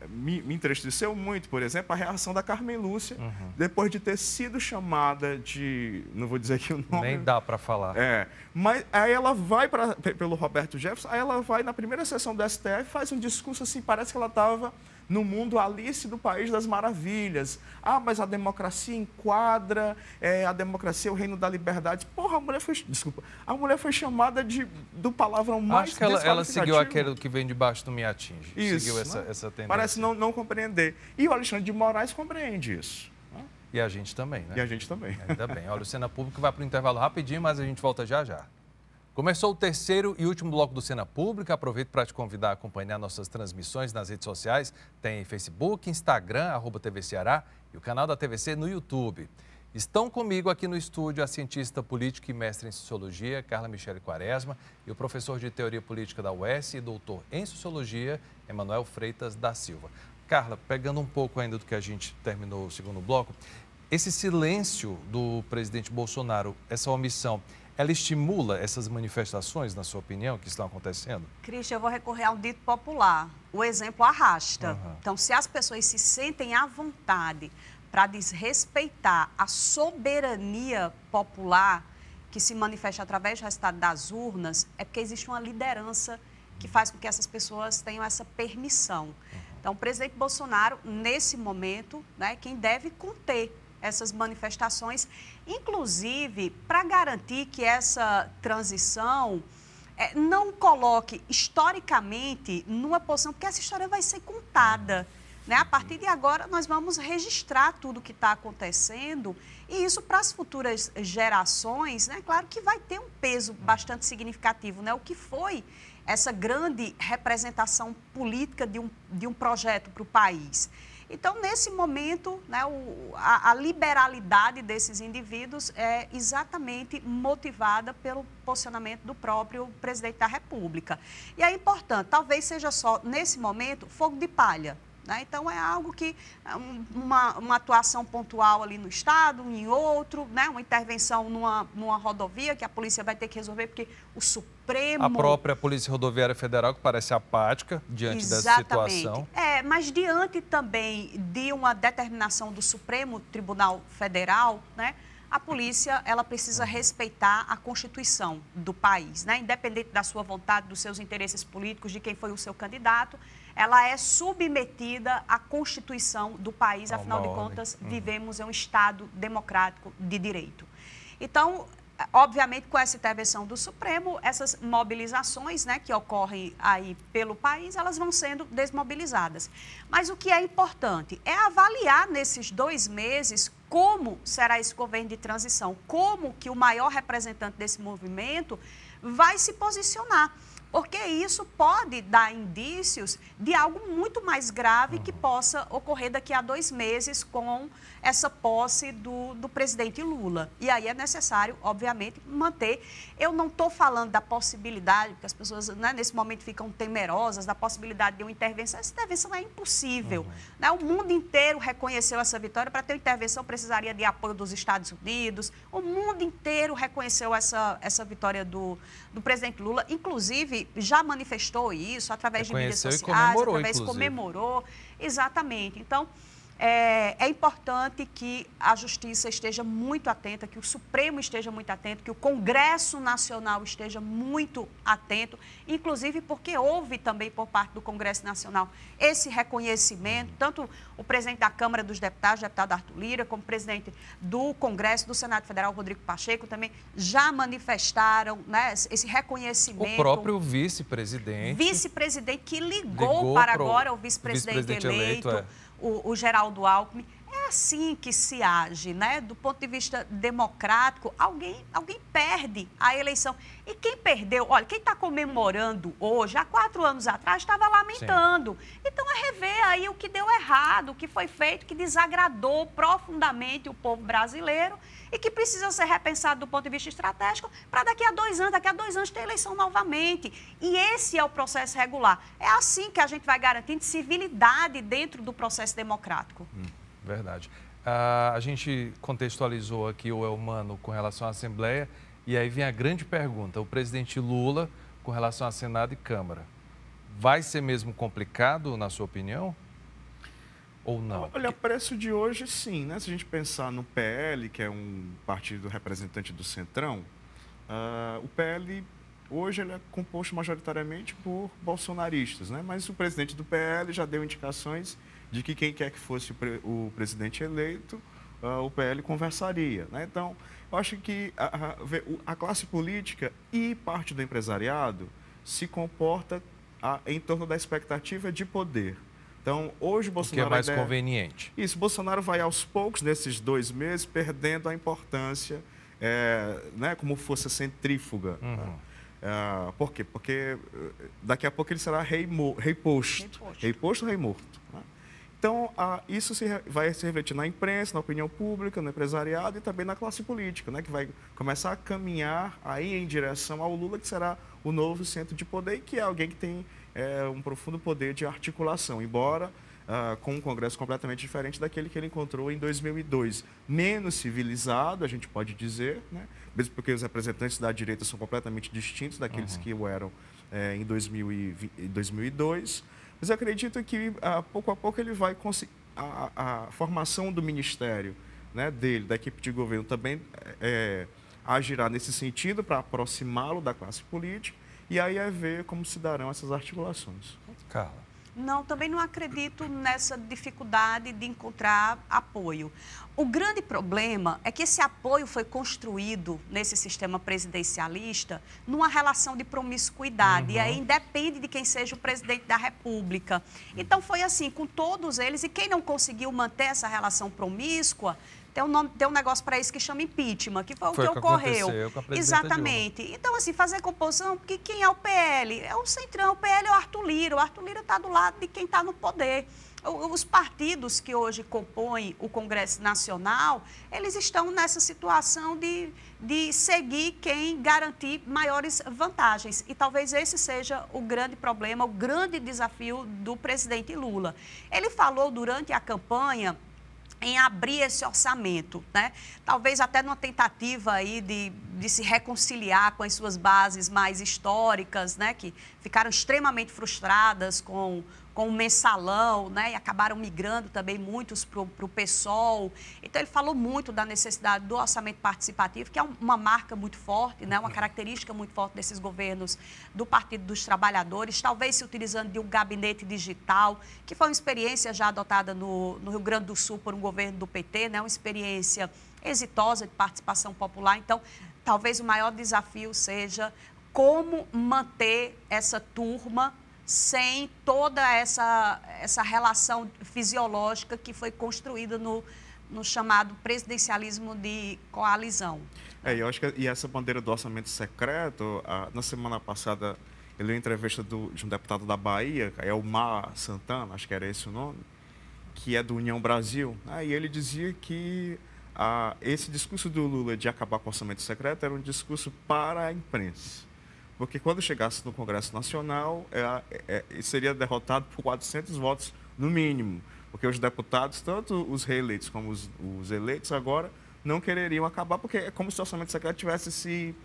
me entristeceu muito, por exemplo, a reação da Carmen Lúcia, depois de ter sido chamada de... Não vou dizer aqui o nome. Nem dá para falar. Mas aí ela vai pelo Roberto Jefferson, aí ela vai na primeira sessão do STF, faz um discurso assim, parece que ela estava no mundo Alice do País das Maravilhas. Mas a democracia enquadra, a democracia é o reino da liberdade. Porra, a mulher foi chamada do palavrão mais desqualificativo. Acho que ela seguiu aquele que vem debaixo do me atinge. Isso, seguiu essa tendência. Parece não compreender. E o Alexandre de Moraes compreende isso. E a gente também, né? E a gente também. Ainda bem. Olha, o Cena Pública vai para o intervalo rapidinho, mas a gente volta já já. Começou o terceiro e último bloco do Cena Pública. Aproveito para te convidar a acompanhar nossas transmissões nas redes sociais. Tem Facebook, Instagram, @TV Ceará e o canal da TVC no YouTube. Estão comigo aqui no estúdio a cientista política e mestre em Sociologia, Carla Michele Quaresma, e o professor de Teoria Política da UES e doutor em Sociologia, Emanuel Freitas da Silva. Carla, pegando um pouco ainda do que a gente terminou o segundo bloco, esse silêncio do presidente Bolsonaro, essa omissão, ela estimula essas manifestações, na sua opinião, que estão acontecendo? Cristian, eu vou recorrer ao dito popular. O exemplo arrasta. Então, se as pessoas se sentem à vontade para desrespeitar a soberania popular que se manifesta através do resultado das urnas, é porque existe uma liderança que faz com que essas pessoas tenham essa permissão. Então, o presidente Bolsonaro, nesse momento, né, quem deve conter essas manifestações, inclusive para garantir que essa transição não coloque historicamente numa posição, porque essa história vai ser contada. Né? A partir de agora, nós vamos registrar tudo o que está acontecendo e isso para as futuras gerações, né? Claro que vai ter um peso bastante significativo, né? O que foi essa grande representação política de um projeto para o país. Então, nesse momento, né, a liberalidade desses indivíduos é exatamente motivada pelo posicionamento do próprio presidente da República. E é importante, talvez seja só, nesse momento, fogo de palha. Né? Então, é algo que, uma atuação pontual ali no Estado, em outro, né? Uma intervenção numa rodovia que a polícia vai ter que resolver, porque o Supremo... A própria Polícia Rodoviária Federal, que parece apática diante dessa situação. Mas diante também de uma determinação do Supremo Tribunal Federal, né? A polícia, ela precisa respeitar a Constituição do país, né? Independente da sua vontade, dos seus interesses políticos, de quem foi o seu candidato, ela é submetida à Constituição do país, afinal de contas, vivemos em um Estado democrático de direito. Então, obviamente, com essa intervenção do Supremo, essas mobilizações, né, que ocorrem aí pelo país, elas vão sendo desmobilizadas. Mas o que é importante é avaliar nesses 2 meses como será esse governo de transição, como que o maior representante desse movimento vai se posicionar. Porque isso pode dar indícios de algo muito mais grave que possa ocorrer daqui a 2 meses com essa posse do presidente Lula. E aí é necessário, obviamente, manter. Eu não estou falando da possibilidade, porque as pessoas, né, nesse momento ficam temerosas, da possibilidade de uma intervenção. Essa intervenção é impossível. Né? O mundo inteiro reconheceu essa vitória. Para ter uma intervenção, precisaria de apoio dos Estados Unidos. O mundo inteiro reconheceu essa vitória do presidente Lula. Inclusive, já manifestou isso através de mídias sociais, comemorou. Exatamente. Então, É importante que a Justiça esteja muito atenta, que o Supremo esteja muito atento, que o Congresso Nacional esteja muito atento, inclusive porque houve também por parte do Congresso Nacional esse reconhecimento, tanto o presidente da Câmara dos Deputados, o deputado Arthur Lira, como o presidente do Congresso, do Senado Federal, Rodrigo Pacheco, também já manifestaram, né, esse reconhecimento. O próprio vice-presidente. Vice-presidente que ligou para agora o vice-presidente eleito. O Geraldo Alckmin. É assim que se age, né? Do ponto de vista democrático, alguém perde a eleição. E quem perdeu, olha, quem está comemorando hoje, há 4 anos atrás, estava lamentando. Sim. Então, é rever aí o que deu errado, o que foi feito, que desagradou profundamente o povo brasileiro e que precisa ser repensado do ponto de vista estratégico para daqui a 2 anos ter eleição novamente. E esse é o processo regular. É assim que a gente vai garantindo civilidade dentro do processo democrático. Verdade. A gente contextualizou aqui o Elmano com relação à Assembleia e aí vem a grande pergunta. O presidente Lula com relação a Senado e Câmara. Vai ser mesmo complicado, na sua opinião? Ou não? Olha, a preço de hoje, sim, né? Se a gente pensar no PL, que é um partido representante do Centrão, o PL hoje ele é composto majoritariamente por bolsonaristas, né? Mas o presidente do PL já deu indicações de que quem quer que fosse o presidente eleito, o PL conversaria, né? Então, eu acho que a classe política e parte do empresariado se comporta em torno da expectativa de poder. Então, hoje o Bolsonaro... O que é mais conveniente. Isso, Bolsonaro vai aos poucos, nesses 2 meses, perdendo a importância, né, como força centrífuga. Uhum. Por quê? Porque daqui a pouco ele será rei posto, rei morto. Né? Então, isso vai se refletir na imprensa, na opinião pública, no empresariado e também na classe política, né, que vai começar a caminhar aí em direção ao Lula, que será o novo centro de poder e que é alguém que tem um profundo poder de articulação, embora com um Congresso completamente diferente daquele que ele encontrou em 2002. Menos civilizado, a gente pode dizer, né? Mesmo porque os representantes da direita são completamente distintos daqueles que o eram em 2002. Mas eu acredito que, pouco a pouco, ele vai conseguir... A formação do ministério, né, dele, da equipe de governo, também agirá nesse sentido para aproximá-lo da classe política e aí é ver como se darão essas articulações. Carla. Não, também não acredito nessa dificuldade de encontrar apoio. O grande problema é que esse apoio foi construído nesse sistema presidencialista numa relação de promiscuidade. E aí independe de quem seja o presidente da República. Então foi assim com todos eles. E quem não conseguiu manter essa relação promíscua, tem um negócio para isso que chama impeachment, que foi o que ocorreu. Exatamente. Então, assim, fazer composição, porque quem é o PL? É o Centrão, o PL é o Arthur Lira. O Arthur Lira está do lado de quem está no poder. Os partidos que hoje compõem o Congresso Nacional, eles estão nessa situação de seguir quem garantir maiores vantagens. E talvez esse seja o grande problema, o grande desafio do presidente Lula. Ele falou durante a campanha em abrir esse orçamento, né? Talvez até numa tentativa aí de se reconciliar com as suas bases mais históricas, né? Que ficaram extremamente frustradas com o mensalão, né? E acabaram migrando também muitos para o PSOL. Então, ele falou muito da necessidade do orçamento participativo, que é uma marca muito forte, né? Uma característica muito forte desses governos do Partido dos Trabalhadores, talvez se utilizando de um gabinete digital, que foi uma experiência já adotada no Rio Grande do Sul por um governo do PT, né? Uma experiência exitosa de participação popular. Então, talvez o maior desafio seja como manter essa turma sem toda essa relação fisiológica que foi construída no chamado presidencialismo de coalizão. Eu acho que essa bandeira do orçamento secreto, na semana passada, eu li uma entrevista de um deputado da Bahia, Elmar Santana, acho que era esse o nome, que é do União Brasil, e ele dizia que esse discurso do Lula de acabar com o orçamento secreto era um discurso para a imprensa. Porque quando chegasse no Congresso Nacional, seria derrotado por 400 votos no mínimo. Porque os deputados, tanto os reeleitos como os eleitos agora, não quereriam acabar, porque é como se o orçamento secreto tivesse se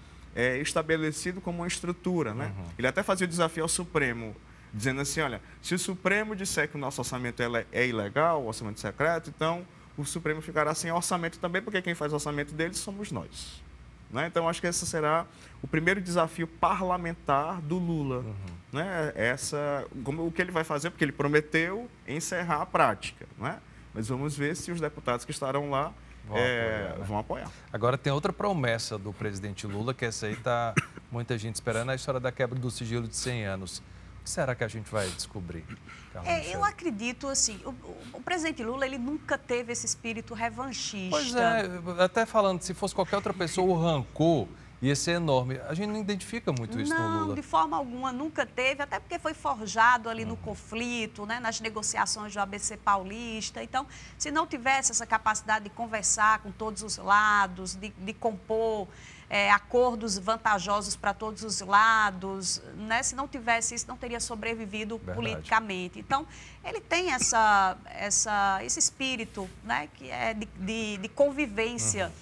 estabelecido como uma estrutura. Né? Ele até fazia o desafio ao Supremo dizendo assim, olha, se o Supremo disser que o nosso orçamento é ilegal, o orçamento secreto, então o Supremo ficará sem orçamento também, porque quem faz o orçamento deles somos nós. Né? Então, acho que esse será o primeiro desafio parlamentar do Lula. Né? Como o que ele vai fazer, porque ele prometeu encerrar a prática. Né? Mas vamos ver se os deputados que estarão lá vão apoiar. Agora, tem outra promessa do presidente Lula, que essa aí está muita gente esperando, a história da quebra do sigilo de 100 anos. O que será que a gente vai descobrir? Eu acredito, assim, o presidente Lula, ele nunca teve esse espírito revanchista. Pois é, até falando, se fosse qualquer outra pessoa, o rancor ia ser enorme. A gente não identifica muito isso no Lula. Não, de forma alguma, nunca teve, até porque foi forjado ali no conflito, né, nas negociações do ABC Paulista. Então, se não tivesse essa capacidade de conversar com todos os lados, de compor acordos vantajosos para todos os lados, né? Se não tivesse isso, não teria sobrevivido politicamente. Então, ele tem esse espírito, né? Que é de convivência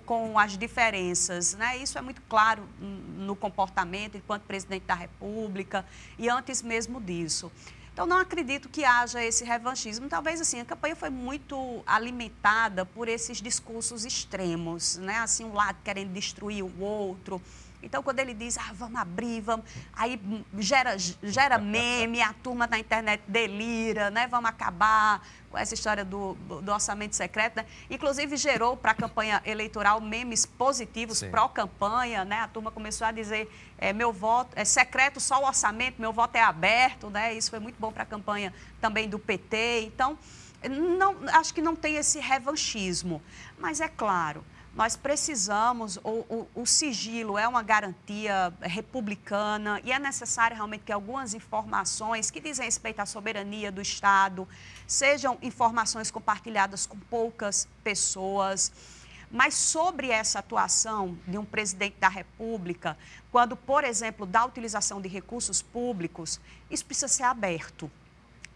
com as diferenças, né? Isso é muito claro no comportamento enquanto presidente da República e antes mesmo disso. Então, não acredito que haja esse revanchismo. Talvez, assim, a campanha foi muito alimentada por esses discursos extremos, né? Assim, um lado querendo destruir o outro. Então, quando ele diz, vamos abrir, vamos... Aí gera meme, a turma na internet delira, né? Vamos acabar com essa história do orçamento secreto, né? Inclusive, gerou para a campanha eleitoral memes positivos pró-campanha, né? A turma começou a dizer, meu voto é secreto, só o orçamento, meu voto é aberto, né? Isso foi muito bom para a campanha também do PT. Então, acho que não tem esse revanchismo. Mas, é claro, nós precisamos, o sigilo é uma garantia republicana e é necessário realmente que algumas informações que dizem respeito à soberania do Estado sejam informações compartilhadas com poucas pessoas. Mas sobre essa atuação de um presidente da República, quando, por exemplo, da utilização de recursos públicos, isso precisa ser aberto.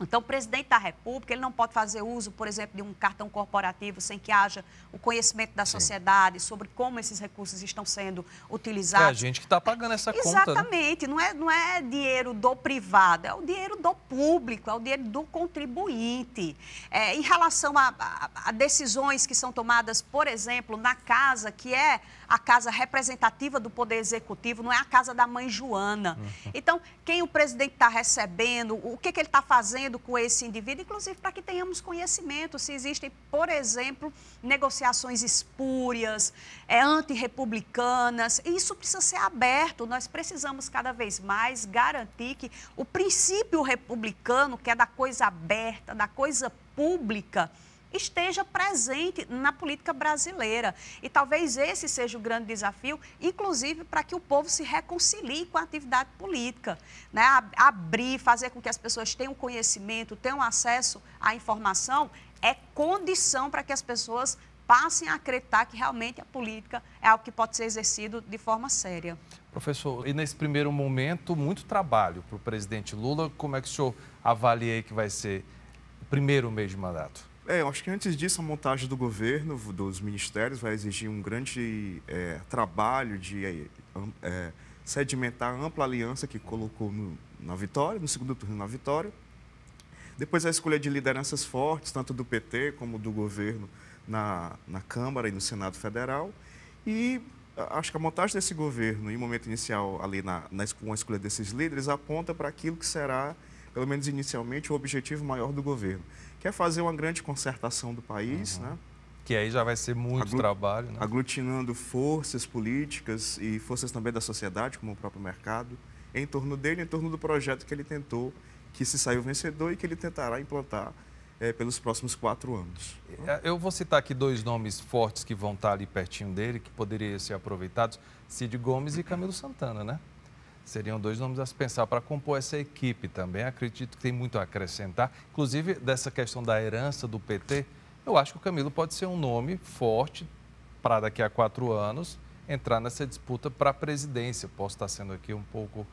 Então, o presidente da República, ele não pode fazer uso, por exemplo, de um cartão corporativo sem que haja o conhecimento da sociedade sobre como esses recursos estão sendo utilizados. É a gente que está pagando essa conta. Exatamente. Né? Não é dinheiro do privado, é o dinheiro do público, é o dinheiro do contribuinte. Em relação a decisões que são tomadas, por exemplo, na casa, que é a casa representativa do Poder Executivo, não é a casa da mãe Joana. Então, quem o presidente está recebendo, o que ele está fazendo com esse indivíduo, inclusive para que tenhamos conhecimento se existem, por exemplo, negociações espúrias, antirrepublicanas. Isso precisa ser aberto. Nós precisamos cada vez mais garantir que o princípio republicano, que é da coisa aberta, da coisa pública, esteja presente na política brasileira. E talvez esse seja o grande desafio, inclusive para que o povo se reconcilie com a atividade política, né? Abrir, fazer com que as pessoas tenham conhecimento, tenham acesso à informação, é condição para que as pessoas passem a acreditar que realmente a política é algo que pode ser exercido de forma séria. Professor, e nesse primeiro momento, muito trabalho para o presidente Lula. Como é que o senhor avalia aí que vai ser o primeiro mês de mandato? Eu acho que antes disso, a montagem do governo, dos ministérios, vai exigir um grande trabalho de sedimentar a ampla aliança que colocou na vitória, no segundo turno na vitória. Depois a escolha de lideranças fortes, tanto do PT como do governo na Câmara e no Senado Federal. E acho que a montagem desse governo, em momento inicial, ali com a escolha desses líderes, aponta para aquilo que será, pelo menos inicialmente, o objetivo maior do governo, que é fazer uma grande concertação do país, né? Que aí já vai ser muito trabalho, né? Aglutinando forças políticas e forças também da sociedade, como o próprio mercado, em torno dele, em torno do projeto que ele tentou, que se saiu vencedor e que ele tentará implantar pelos próximos 4 anos. Eu vou citar aqui 2 nomes fortes que vão estar ali pertinho dele, que poderiam ser aproveitados, Cid Gomes e Camilo Santana, né? Seriam 2 nomes a se pensar para compor essa equipe também. Acredito que tem muito a acrescentar. Inclusive, dessa questão da herança do PT, eu acho que o Camilo pode ser um nome forte para daqui a 4 anos entrar nessa disputa para a presidência. Posso estar sendo aqui um pouco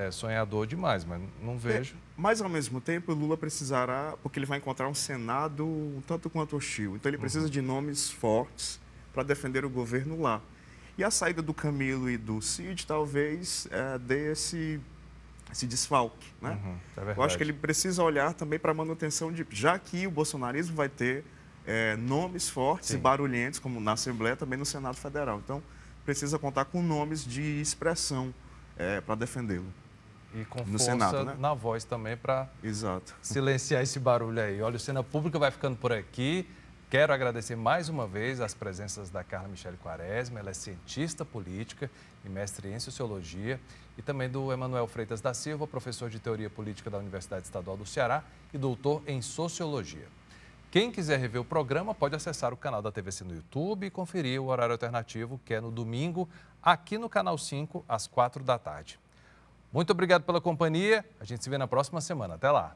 sonhador demais, mas não vejo. Mas, ao mesmo tempo, o Lula precisará, porque ele vai encontrar um Senado um tanto quanto hostil. Então, ele precisa de nomes fortes para defender o governo lá. E a saída do Camilo e do Cid talvez dê esse desfalque, né? É eu acho que ele precisa olhar também para a manutenção de... Já que o bolsonarismo vai ter nomes fortes e barulhentos, como na Assembleia, também no Senado Federal. Então, precisa contar com nomes de expressão para defendê-lo. E com no força Senado, né? na voz também para Exato. silenciar esse barulho aí. Olha, o Cena Pública vai ficando por aqui. Quero agradecer mais uma vez as presenças da Carla Michele Quaresma, ela é cientista política e mestre em Sociologia, e também do Emanuel Freitas da Silva, professor de Teoria Política da Universidade Estadual do Ceará e doutor em Sociologia. Quem quiser rever o programa pode acessar o canal da TVC no YouTube e conferir o horário alternativo, que é no domingo, aqui no Canal 5, às 4 da tarde. Muito obrigado pela companhia, a gente se vê na próxima semana. Até lá!